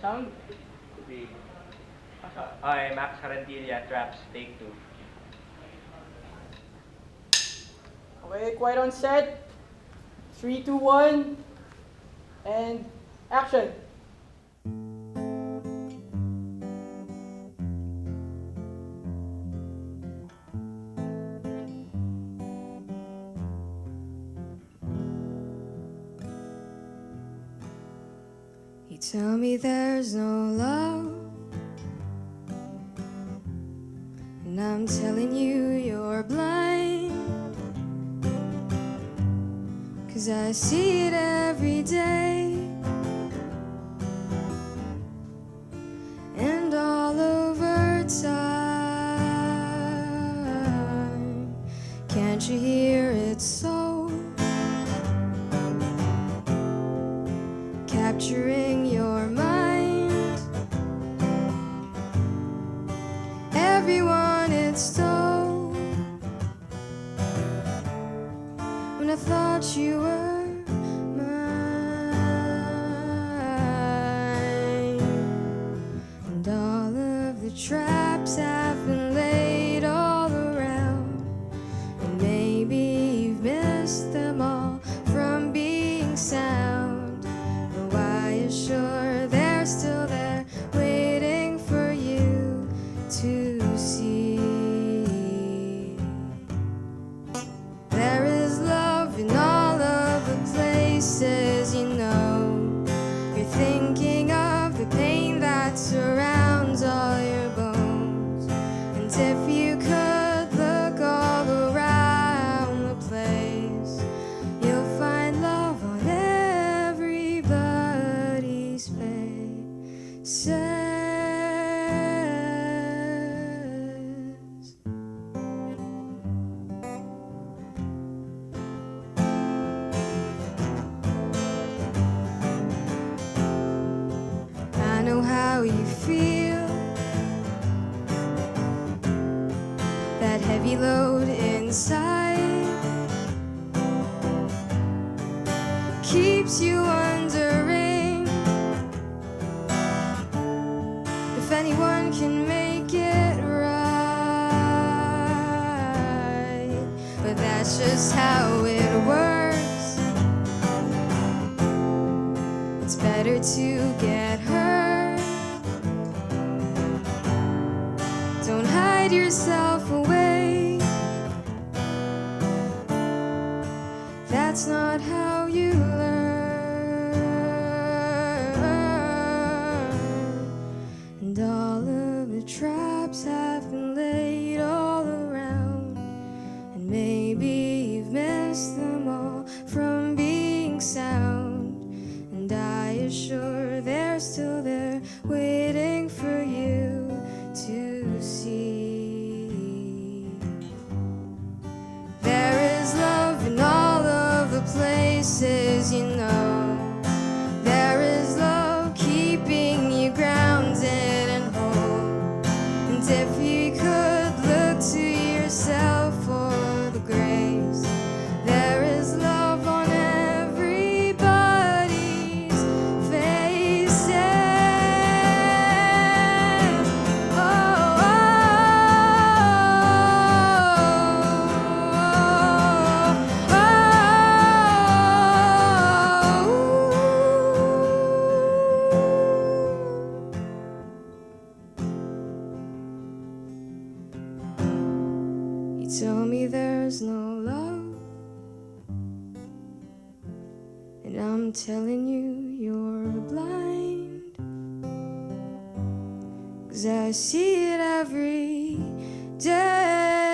Sound? Three. Okay, Max Jarantilla, traps, take two. Okay, quiet on set. 3, 2, 1, and action. You tell me there's no love, and I'm telling you you're blind, 'cause I see it every day, and all over time. Can't you hear it so capturing your mind? Everyone it's told when I thought you were mine, and all of the traps have been laid all around, and maybe you've missed them all from being sound. But why is sure they're still there waiting for you to see? There is love in all of the places you know. You're thinking of the pain that surrounds all your bones. And if you could look all around the place, you'll find love on everybody's faces. I know how you feel, that heavy load inside keeps you wondering if anyone can make it right. But that's just how it works. It's better to get hurt. Don't hide yourself away. That's not how you learn. And all of the traps have been laid all around, and maybe you've missed them all from being sound. And I assure they're still there waiting for you to see. There is love in all of the places you know. There is love keeping you grounded and whole. And if you could look to yourself for the grace, there is love on everybody's faces. Oh, oh, oh, oh. You tell me there's no love, and I'm telling you you're blind, 'cause I see it every day.